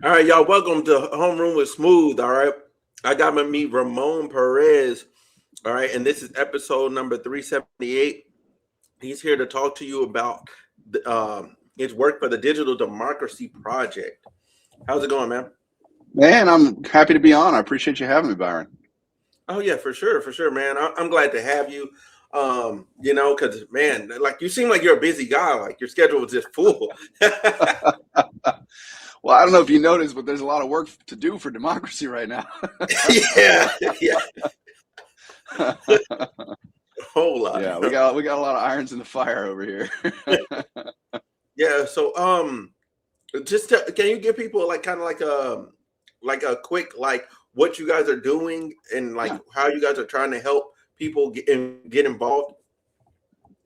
All right, y'all. Welcome to Homeroom with Smooth. All right, I got to meet Ramon Perez. All right, and this is episode number 378. He's here to talk to you about his work for the Digital Democracy Project. How's it going, man? Man, I'm happy to be on. I appreciate you having me, Byron. Oh yeah, for sure, man. I'm glad to have you. Because man, like you seem like you're a busy guy. Like your schedule is just full. Well, I don't know if you noticed, but there's a lot of work to do for democracy right now. Yeah. Whole lot. Yeah, we got a lot of irons in the fire over here. Yeah. So, can you give people like kind of like a quick like what you guys are doing and like how you guys are trying to help people get involved?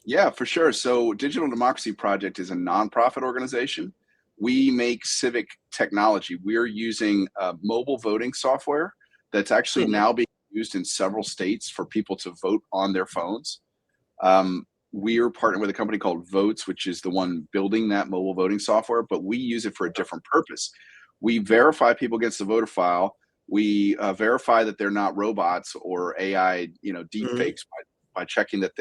Yeah, for sure. So, Digital Democracy Project is a nonprofit organization. We make civic technology. We're using mobile voting software that's actually now being used in several states for people to vote on their phones. We are partnered with a company called Votes, which is the one building that mobile voting software, but we use it for a different purpose. We verify people against the voter file. We verify that they're not robots or AI, deep fakes by checking that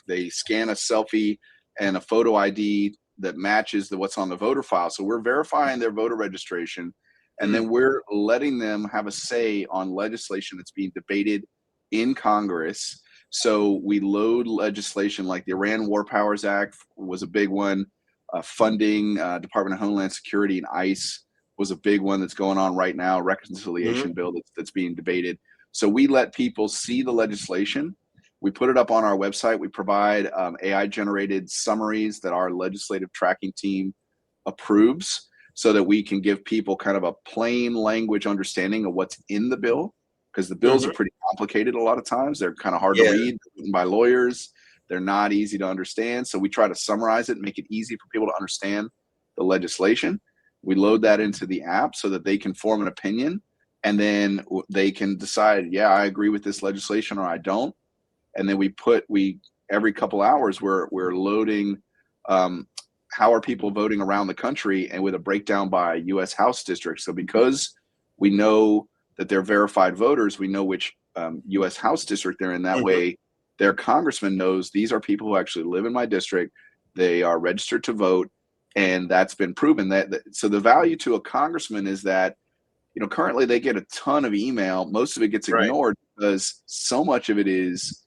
they scan a selfie and a photo ID that matches what's on the voter file. So we're verifying their voter registration, and then we're letting them have a say on legislation that's being debated in Congress. So we load legislation like the Iran War Powers Act was a big one. Funding Department of Homeland Security and ICE was a big one that's going on right now. Reconciliation bill that's being debated. So we let people see the legislation. We put it up on our website. We provide AI-generated summaries that our legislative tracking team approves so that we can give people kind of a plain language understanding of what's in the bill, because the bills are pretty complicated a lot of times. They're kind of hard to read, written by lawyers. They're not easy to understand. So we try to summarize it and make it easy for people to understand the legislation. We load that into the app so that they can form an opinion, and then they can decide, yeah, I agree with this legislation or I don't. And then every couple hours we're loading how are people voting around the country, and with a breakdown by U.S. House districts. So because we know that they're verified voters, we know which U.S. House district they're in. That way their congressman knows these are people who actually live in my district. They are registered to vote, and that's been proven. So the value to a congressman is that currently they get a ton of email. Most of it gets ignored because so much of it is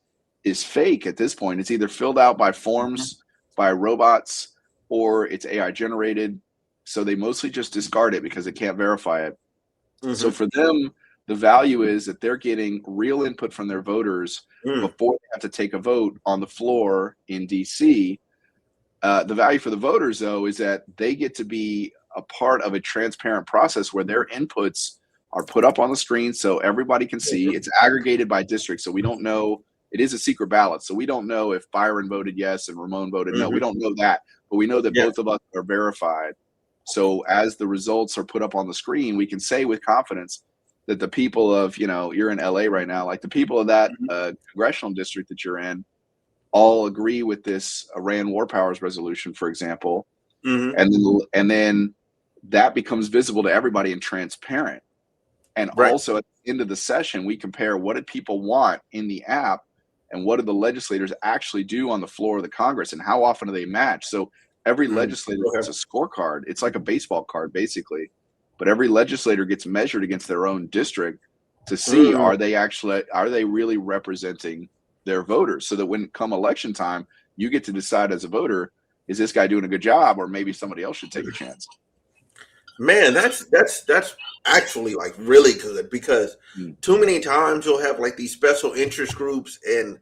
fake at this point. It's either filled out by forms by robots or it's AI generated. So they mostly just discard it because they can't verify it. So for them, the value is that they're getting real input from their voters before they have to take a vote on the floor in DC. The value for the voters, though, is that they get to be a part of a transparent process where their inputs are put up on the screen so everybody can see. It's aggregated by district, so we don't know. It is a secret ballot, so we don't know if Byron voted yes and Ramon voted no. We don't know that, but we know that both of us are verified. So as the results are put up on the screen, we can say with confidence that the people of, you're in LA right now, like the people of that congressional district that you're in all agree with this Iran War Powers resolution, for example. And then that becomes visible to everybody and transparent. And also at the end of the session, we compare what did people want in the app and what do the legislators actually do on the floor of the Congress, and how often do they match? So every legislator gets a scorecard. It's like a baseball card, basically. But every legislator gets measured against their own district to see are they really representing their voters, so that when come election time, you get to decide as a voter, is this guy doing a good job, or maybe somebody else should take a chance. Man, that's actually like really good, because too many times you'll have like these special interest groups and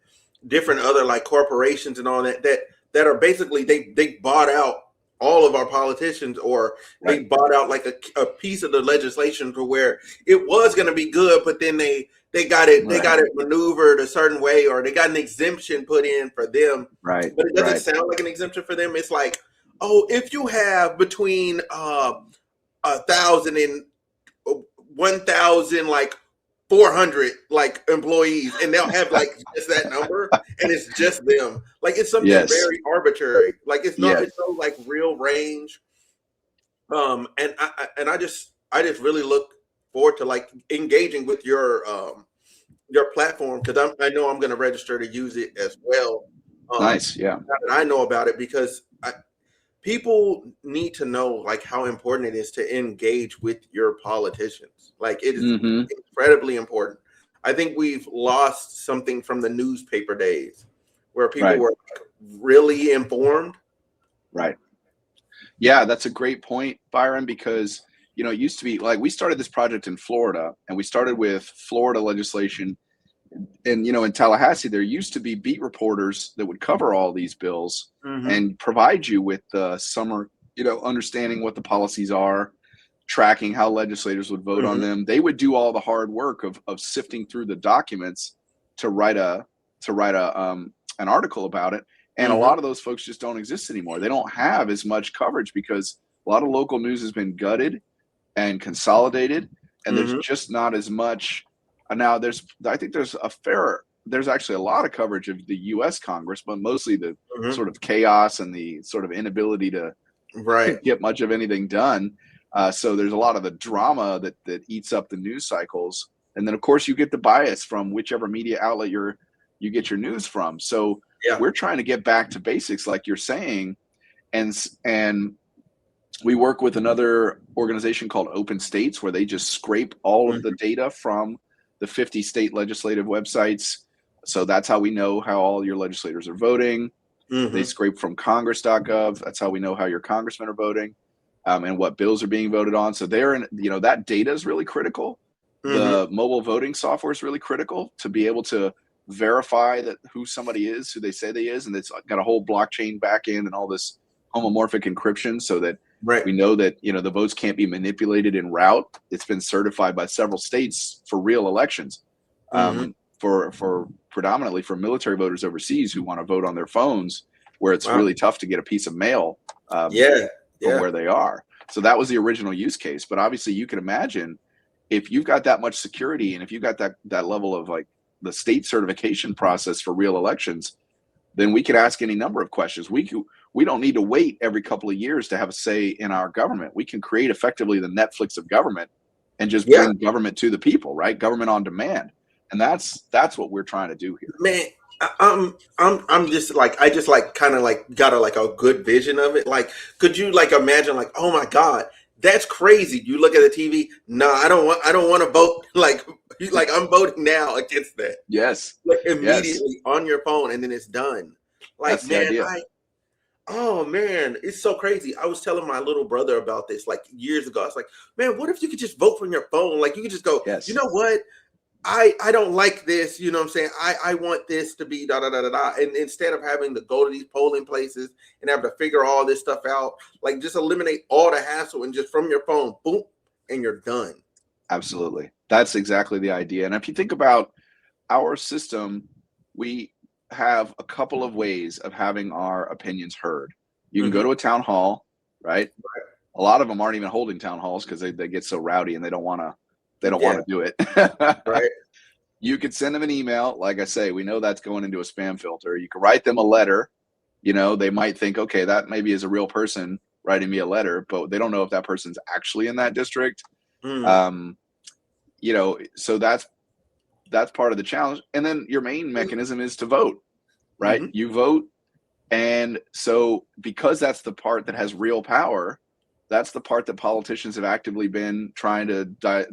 different other like corporations and all that are basically they bought out all of our politicians, or they bought out like a piece of the legislation to where it was going to be good, but then they got it maneuvered a certain way, or they got an exemption put in for them. But it doesn't sound like an exemption for them. It's like, oh, if you have between 1,000 and 1,000 like 400 like employees, and they'll have like just that number, and it's just them. Like it's something very arbitrary. Like it's not it's no like real range. And I just I just really look forward to like engaging with your platform, because I know I'm going to register to use it as well. Nice. Yeah. Now that I know about it, because people need to know like how important it is to engage with your politicians. Like it is incredibly important. I think we've lost something from the newspaper days where people were like, really informed. Right. Yeah, that's a great point, Byron, because it used to be like we started this project in Florida, and we started with Florida legislation. And in Tallahassee, there used to be beat reporters that would cover all these bills and provide you with the summer, understanding what the policies are, tracking how legislators would vote on them. They would do all the hard work of sifting through the documents to write an article about it. And a lot of those folks just don't exist anymore. They don't have as much coverage because a lot of local news has been gutted and consolidated, and there's just not as much. Now I think there's actually a lot of coverage of the U.S. Congress, but mostly the sort of chaos and the sort of inability to get much of anything done. So there's a lot of the drama that eats up the news cycles. And then of course you get the bias from whichever media outlet you get your news from. So we're trying to get back to basics, like you're saying. And we work with another organization called Open States, where they just scrape all of the data from the 50 state legislative websites. So that's how we know how all your legislators are voting. They scrape from congress.gov. That's how we know how your congressmen are voting, and what bills are being voted on. So that data is really critical. The mobile voting software is really critical to be able to verify that who somebody is, who they say they is. And it's got a whole blockchain backend and all this homomorphic encryption so that we know that, the votes can't be manipulated en route. It's been certified by several states for real elections, for predominantly for military voters overseas who want to vote on their phones, where it's really tough to get a piece of mail from where they are. So that was the original use case. But obviously you can imagine if you've got that much security, and if you've got that level of like the state certification process for real elections, then we could ask any number of questions. We don't need to wait every couple of years to have a say in our government. We can create effectively the Netflix of government and just bring government to the people, right? Government on demand. And that's what we're trying to do here. Man, I'm just like, I just like kind of like got a good vision of it. Like, could you like imagine like, oh my God, that's crazy. You look at the TV. No, I don't want to vote. Like I'm voting now against that. Yes. Like immediately on your phone, and then it's done. Like, that's the idea. Oh man, it's so crazy. I was telling my little brother about this like years ago. I was like, man, what if you could just vote from your phone? Like you could just go, you know what? I don't like this, you know what I'm saying? I want this to be da da da da da. And instead of having to go to these polling places and have to figure all this stuff out, like just eliminate all the hassle and just from your phone, boom, and you're done. Absolutely. That's exactly the idea. And if you think about our system, we have a couple of ways of having our opinions heard. You can go to a town hall, right? A lot of them aren't even holding town halls because they get so rowdy and they don't want to do it. Right. You could send them an email. Like I say, we know that's going into a spam filter. You could write them a letter. They might think, okay, that maybe is a real person writing me a letter, but they don't know if that person's actually in that district. So that's part of the challenge. And then your main mechanism is to vote, right? You vote. And so because that's the part that has real power, that's the part that politicians have actively been trying to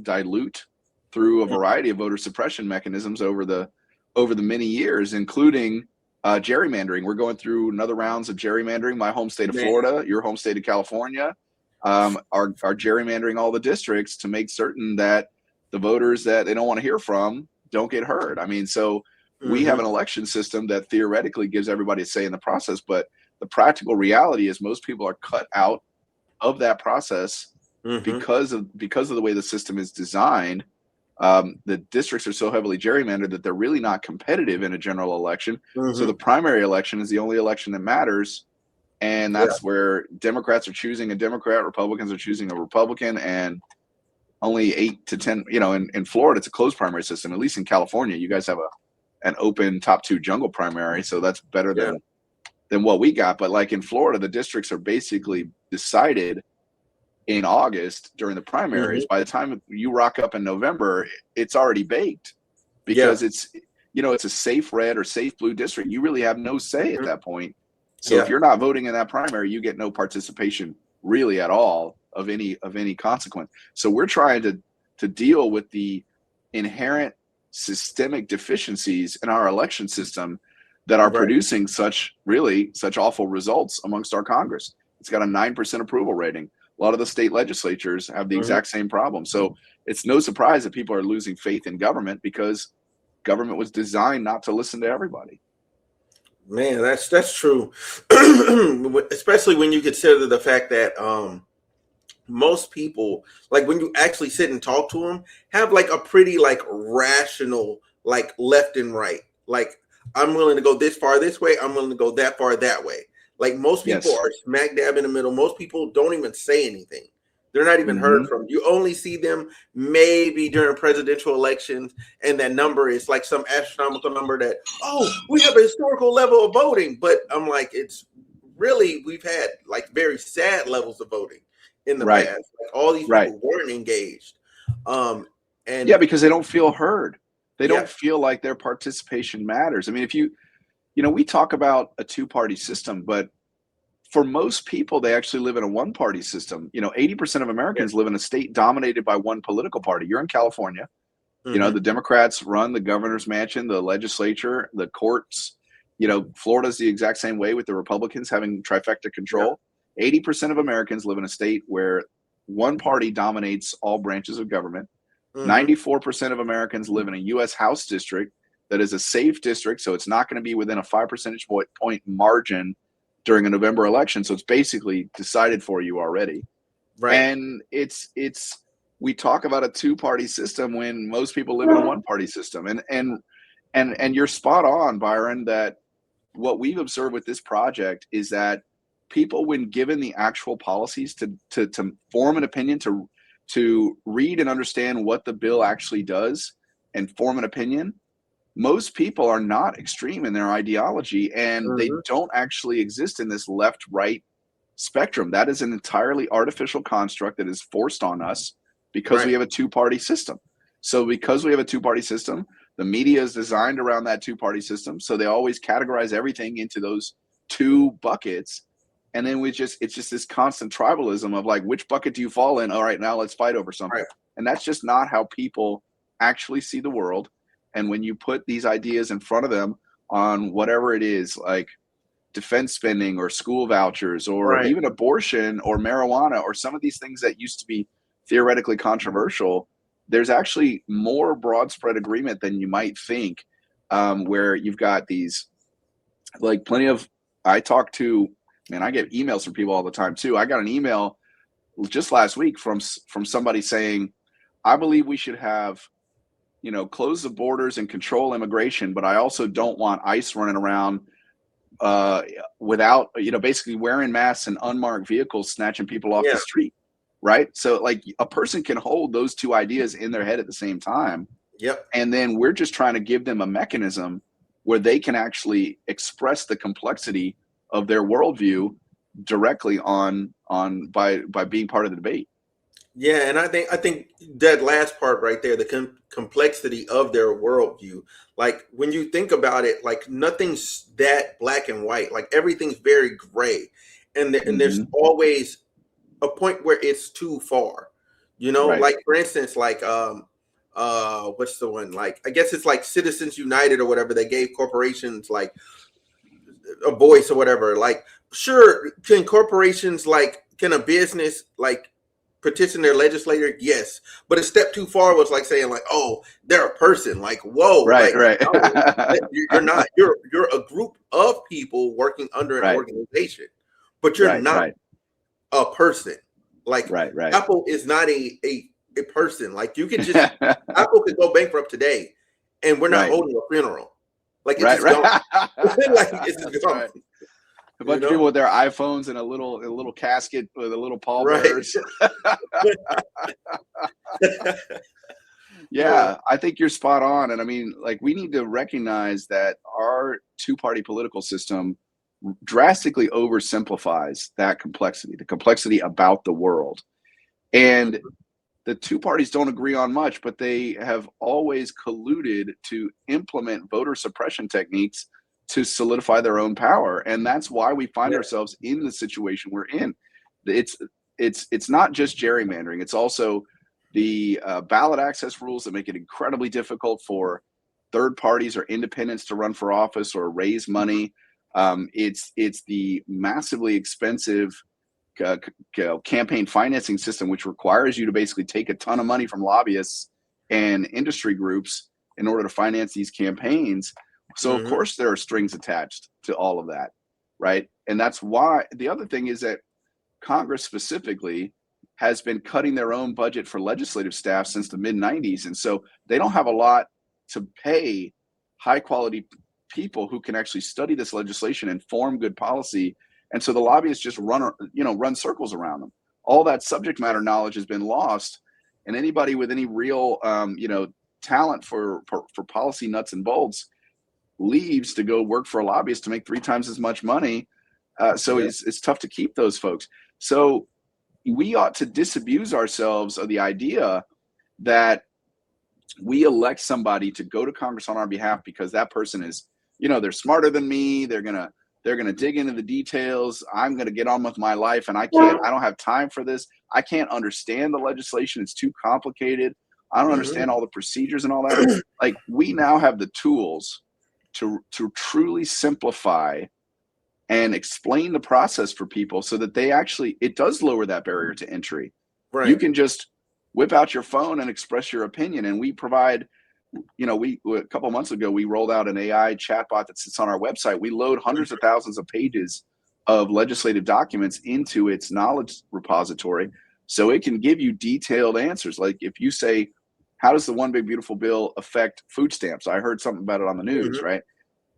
dilute through a variety of voter suppression mechanisms over the many years, including gerrymandering. We're going through another rounds of gerrymandering. My home state of Florida, your home state of California, are gerrymandering all the districts to make certain that the voters that they don't want to hear from don't get heard. I mean, so we have an election system that theoretically gives everybody a say in the process, but the practical reality is most people are cut out of that process because of the way the system is designed. The districts are so heavily gerrymandered that they're really not competitive in a general election. So the primary election is the only election that matters. And that's where Democrats are choosing a Democrat, Republicans are choosing a Republican, and only 8 to 10, in Florida, it's a closed primary system. At least in California, you guys have an open top 2 jungle primary. So that's better than what we got. But like in Florida, the districts are basically decided in August during the primaries, by the time you rock up in November, it's already baked because it's a safe red or safe blue district. You really have no say at that point. So if you're not voting in that primary, you get no participation really at all of any consequence. So we're trying to deal with the inherent systemic deficiencies in our election system that are producing such awful results amongst our Congress. It's got a 9% approval rating. A lot of the state legislatures have the exact same problem. So it's no surprise that people are losing faith in government because government was designed not to listen to everybody. Man, that's true. Especially when you consider the fact that most people, like when you actually sit and talk to them, have like a pretty like rational, like left and right. Like, I'm willing to go this far this way, I'm willing to go that far that way. Like, most people are smack dab in the middle. Most people don't even say anything. They're not even heard from. You only see them maybe during presidential elections, and that number is like some astronomical number that, oh, we have a historical level of voting. But I'm like, it's really, we've had like very sad levels of voting in the past. Like, all these people weren't engaged. And because they don't feel heard. They don't feel like their participation matters. I mean, if we talk about a two-party system, but for most people, they actually live in a one-party system. 80% of Americans live in a state dominated by one political party. You're in California. The Democrats run the governor's mansion, the legislature, the courts. Florida's the exact same way with the Republicans having trifecta control. 80% of Americans live in a state where one party dominates all branches of government. 94% of Americans live in a U.S. House district that is a safe district, so it's not going to be within a 5 percentage point margin during a November election. So it's basically decided for you already. And we talk about a two-party system when most people live in a one-party system. And you're spot on, Byron, that what we've observed with this project is that people, when given the actual policies to form an opinion, to read and understand what the bill actually does and form an opinion, most people are not extreme in their ideology, and they don't actually exist in this left-right spectrum. That is an entirely artificial construct that is forced on us because we have a two-party system. So because we have a two-party system, the media is designed around that two-party system. So they always categorize everything into those two buckets. And then it's just this constant tribalism of like, which bucket do you fall in? All right, now let's fight over something. And that's just not how people actually see the world. And when you put these ideas in front of them on whatever it is, like defense spending or school vouchers or even abortion or marijuana or some of these things that used to be theoretically controversial, there's actually more broad spread agreement than you might think, where you've got these, like I get emails from people all the time too. I got an email just last week from somebody saying, I believe we should have, close the borders and control immigration, but I also don't want ICE running around without, basically wearing masks and unmarked vehicles snatching people off the street. Right. So like a person can hold those two ideas in their head at the same time. And then we're just trying to give them a mechanism where they can actually express the complexity of their worldview directly by being part of the debate. Yeah, and I think that last part right there, the complexity of their worldview, like when you think about it, like nothing's that black and white, like everything's very gray, and there's always a point where it's too far, like for instance, like what's the one, like I guess it's like Citizens United or whatever, they gave corporations like a voice or whatever. Like, sure, can a business like petition their legislator? Yes, but a step too far was like saying like, oh, they're a person. Like, whoa, no, you're not. You're a group of people working under an organization, but you're not a person. Like, Apple is not a person. Like, you can just Apple could go bankrupt today, and we're not holding a funeral. Like, it's just gone. Like, it's just gone. A bunch of people with their iPhones and a little casket with a little pallbearers. Yeah, I think you're spot on. And I mean, like, we need to recognize that our two-party political system drastically oversimplifies that complexity, the complexity about the world. And the two parties don't agree on much, but they have always colluded to implement voter suppression techniques to solidify their own power. And that's why we find ourselves in the situation we're in. It's not just gerrymandering. It's also the ballot access rules that make it incredibly difficult for third parties or independents to run for office or raise money. It's the massively expensive campaign financing system, which requires you to basically take a ton of money from lobbyists and industry groups in order to finance these campaigns. So of course there are strings attached to all of that, right? And that's why the other thing is that Congress specifically has been cutting their own budget for legislative staff since the mid-90s. And so they don't have a lot to pay high quality people who can actually study this legislation and form good policy. And so the lobbyists just run circles around them. All that subject matter knowledge has been lost, and anybody with any real talent for policy nuts and bolts leaves to go work for a lobbyist to make 3 times as much money. So it's tough to keep those folks. So we ought to disabuse ourselves of the idea that we elect somebody to go to Congress on our behalf because that person is, they're smarter than me. They're gonna dig into the details. I'm gonna get on with my life, and I don't have time for this. I can't understand the legislation. It's too complicated. I don't understand all the procedures and all that. Like, we now have the tools to truly simplify and explain the process for people so that it does lower that barrier to entry. Right. You can just whip out your phone and express your opinion. And we provide, a couple of months ago, we rolled out an AI chatbot that sits on our website. We load hundreds of thousands of pages of legislative documents into its knowledge repository, so it can give you detailed answers. Like if you say, how does the One Big Beautiful Bill affect food stamps? I heard something about it on the news, right?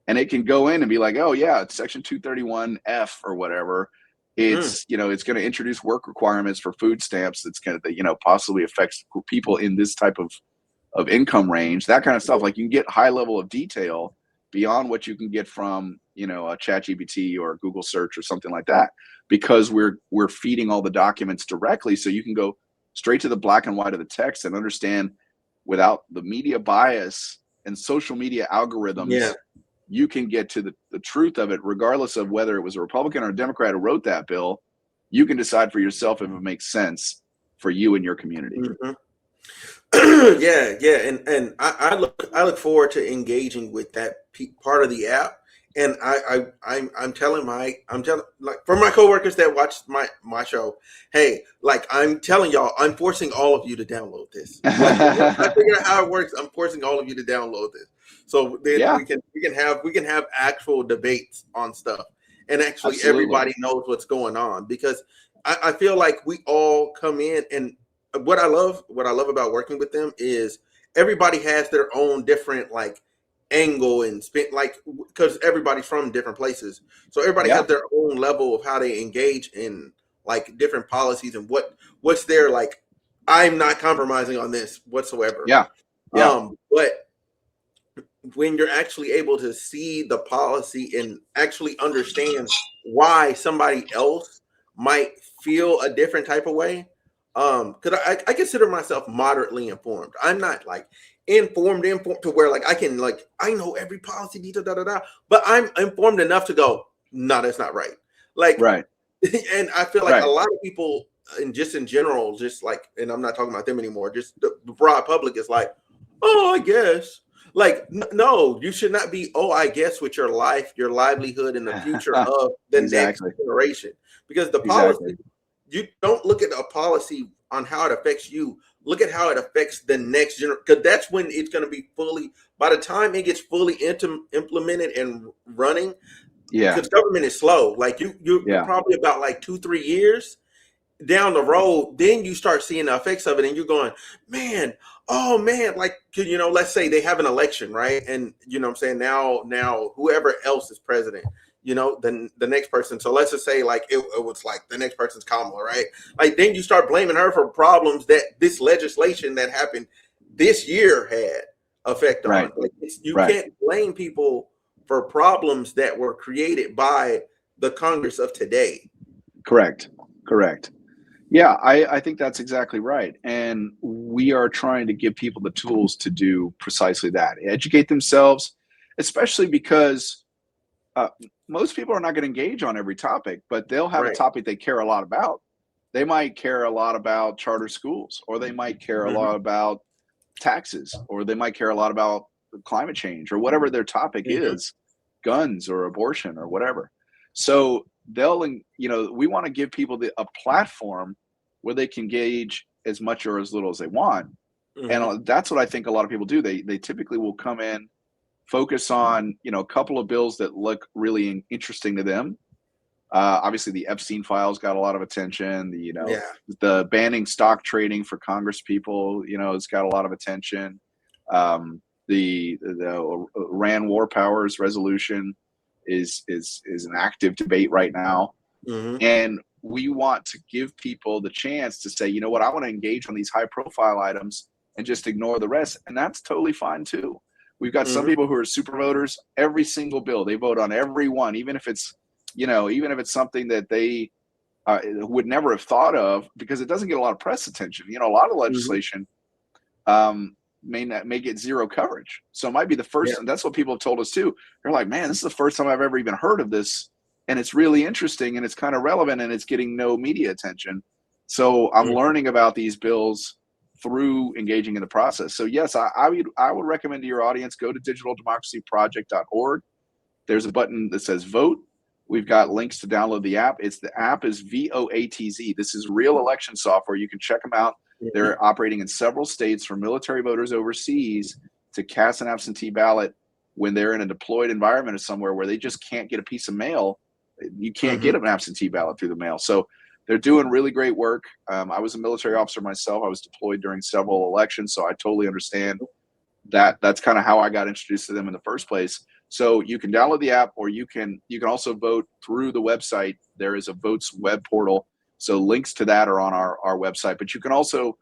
And it can go in and be like, oh yeah, it's section 231F or whatever. It's, it's going to introduce work requirements for food stamps. That's going to, possibly affects people in this type of income range, that kind of stuff. Like, you can get high level of detail beyond what you can get from, a ChatGPT or Google search or something like that, because we're feeding all the documents directly. So you can go straight to the black and white of the text and understand without the media bias and social media algorithms. Yeah. You can get to the truth of it, regardless of whether it was a Republican or a Democrat who wrote that bill. You can decide for yourself if it makes sense for you and your community. Yeah, and I look forward to engaging with that part of the app. And I'm telling like for my coworkers that watch my show, hey, like, I'm telling y'all, I'm forcing all of you to download this. Like, I figure out how it works. I'm forcing all of you to download this. So then we can have actual debates on stuff, and actually everybody knows what's going on, because I feel like we all come in, and what I love about working with them is everybody has their own different like angle and spin, like, because everybody's from different places, so everybody has their own level of how they engage in like different policies and what's their like. I'm not compromising on this whatsoever. But when you're actually able to see the policy and actually understand why somebody else might feel a different type of way, because I consider myself moderately informed. I'm not like informed to where like I can like I know every policy detail, but I'm informed enough to go, no, that's not right. Like, right. And I feel like a lot of people, and just in general, just like, and I'm not talking about them anymore, just the broad public is like, oh, I guess. Like, no, you should not be, oh, I guess, with your life, your livelihood, and the future of the next generation. Because the policy, you don't look at a policy on how it affects you. Look at how it affects the next generation, because that's when it's going to be fully, by the time it gets fully implemented and running, because government is slow. Like, you're probably about like 2-3 years down the road, then you start seeing the effects of it, and you're going, man, oh man, like, let's say they have an election, right? And I'm saying now whoever else is president, the next person. So let's just say like it was like the next person's Kamala, right? Like, then you start blaming her for problems that this legislation that happened this year had effect on. Like, you can't blame people for problems that were created by the Congress of today. Correct. Yeah, I think that's exactly right. And we are trying to give people the tools to do precisely that, educate themselves, especially because uh, most people are not going to engage on every topic, but they'll have a Right. topic they care a lot about. They might care a lot about charter schools, or they might care a Mm-hmm. lot about taxes, or they might care a lot about climate change, or whatever their topic Mm-hmm. is, guns or abortion or whatever. So they'll, we want to give people a platform where they can gauge as much or as little as they want. And Mm-hmm. that's what I think a lot of people do. They typically will come in, focus on, a couple of bills that look really interesting to them. Obviously, the Epstein files got a lot of attention. Yeah. The banning stock trading for Congress people, it's got a lot of attention. The Iran war powers resolution is an active debate right now, Mm-hmm. and we want to give people the chance to say, you know what, I want to engage on these high profile items and just ignore the rest, and that's totally fine too. We've got some Mm-hmm. people who are super voters. Every single bill they vote on, every one, even if it's something that they would never have thought of, because it doesn't get a lot of press attention. A lot of Mm-hmm. legislation may get zero coverage. So it might be the Yeah. first, and that's what people have told us too. They're like, man, this is the first time I've ever even heard of this, and it's really interesting, and it's kind of relevant, and it's getting no media attention. So I'm Mm-hmm. learning about these bills through engaging in the process. So yes, I would recommend to your audience, go to digitaldemocracyproject.org. There's a button that says vote. We've got links to download the app. The app is VOATZ. This is real election software. You can check them out. Mm-hmm. They're operating in several states for military voters overseas to cast an absentee ballot when they're in a deployed environment or somewhere where they just can't get a piece of mail. You can't get Mm-hmm. an absentee ballot through the mail. So they're doing really great work. I was a military officer myself. I was deployed during several elections, so I totally understand that. That's kind of how I got introduced to them in the first place. So you can download the app, or you can also vote through the website. There is a votes web portal. So links to that are on our website. But you can also,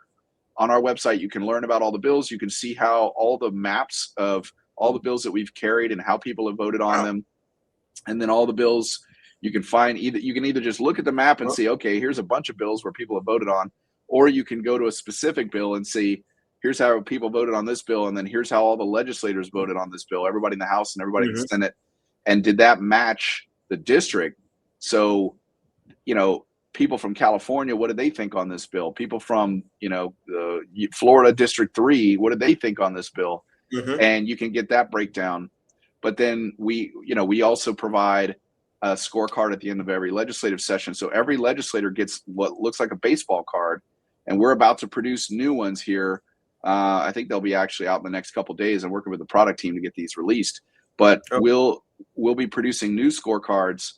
on our website, you can learn about all the bills. You can see how all the maps of all the bills that we've carried and how people have voted on Wow. them. And then all the bills you can find, you can either just look at the map and Well, see, okay, here's a bunch of bills where people have voted on, or you can go to a specific bill and see, here's how people voted on this bill, and then here's how all the legislators voted on this bill, everybody in the House and everybody in the mm-hmm. Senate, and did that match the district? So, people from California, what did they think on this bill? People from, Florida District 3, what did they think on this bill? Mm-hmm. And you can get that breakdown. But then we also provide a scorecard at the end of every legislative session. So every legislator gets what looks like a baseball card, and we're about to produce new ones here. I think they'll be actually out in the next couple of days. I'm working with the product team to get these released. But Oh. we'll be producing new scorecards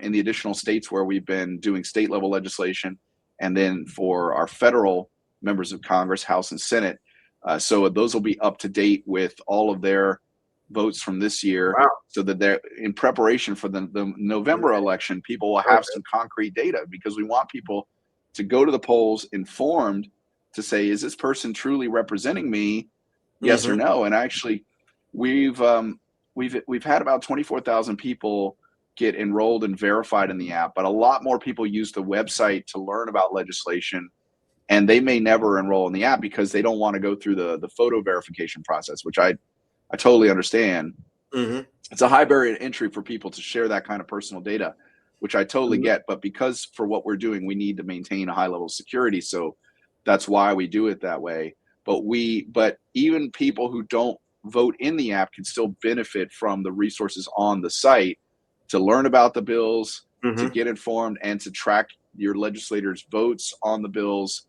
in the additional states where we've been doing state level legislation, and then for our federal members of Congress, House and Senate. So those will be up to date with all of their votes from this year, Wow. so that they're in preparation for the November election. People will have Okay. some concrete data, because we want people to go to the polls informed, to say, is this person truly representing me? Yes or Mm-hmm. no? And actually, we've had about 24,000 people get enrolled and verified in the app, but a lot more people use the website to learn about legislation, and they may never enroll in the app because they don't want to go through the photo verification process, which I totally understand. Mm-hmm. It's a high barrier to entry for people to share that kind of personal data, which I totally Mm-hmm. get. But because for what we're doing, we need to maintain a high level of security. So that's why we do it that way. But even people who don't vote in the app can still benefit from the resources on the site to learn about the bills, to Mm-hmm. get informed, and to track your legislators' votes on the bills,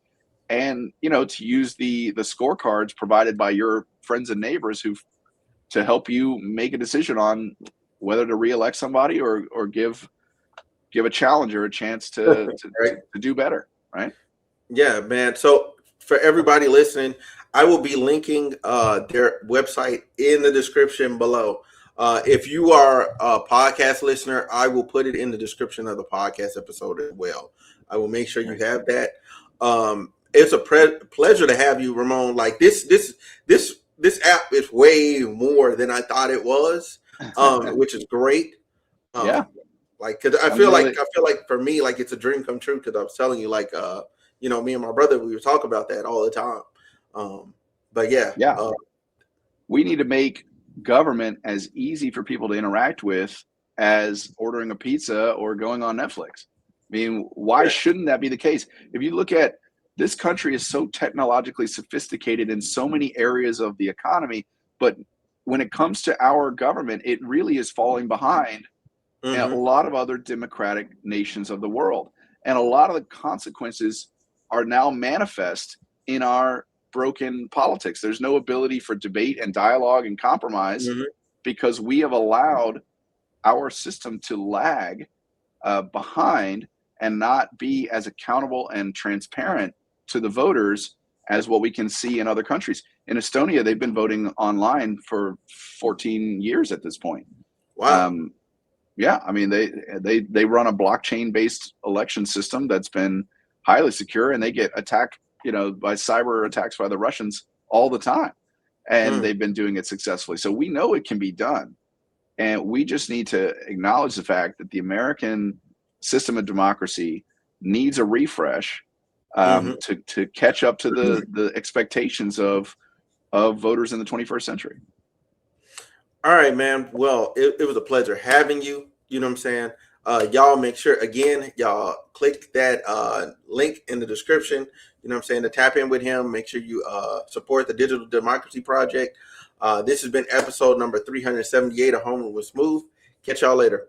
and to use the scorecards provided by your friends and neighbors who to help you make a decision on whether to reelect somebody, or give a challenger a chance Right. to do better, right? Yeah, man. So for everybody listening, I will be linking their website in the description below. If you are a podcast listener, I will put it in the description of the podcast episode as well. I will make sure you have that. It's a pleasure to have you, Ramon. Like this app is way more than I thought it was, which is great. Yeah. Um, Like, cause I feel like for me, like it's a dream come true. Cause I was telling you, like, me and my brother, we would talk about that all the time. But yeah, we need to make government as easy for people to interact with as ordering a pizza or going on Netflix. I mean, why shouldn't that be the case? If you look at this country is so technologically sophisticated in so many areas of the economy, but when it comes to our government, it really is falling behind a lot of other democratic nations of the world. And a lot of the consequences are now manifest in our broken politics. There's no ability for debate and dialogue and compromise because we have allowed our system to lag behind and not be as accountable and transparent to the voters as what we can see in other countries. In Estonia, they've been voting online for 14 years at this point. Wow. Yeah, I mean, they run a blockchain-based election system that's been highly secure, and they get attacked, by cyber attacks by the Russians all the time, and they've been doing it successfully. So we know it can be done, and we just need to acknowledge the fact that the American system of democracy needs a refresh to catch up to the expectations of voters in the 21st century. All right, man. Well, it was a pleasure having you. You know what I'm saying? Y'all make sure, again, y'all click that link in the description, you know what I'm saying, to tap in with him. Make sure you support the Digital Democracy Project. This has been episode number 378 of Homeroom with Smooth. Catch y'all later.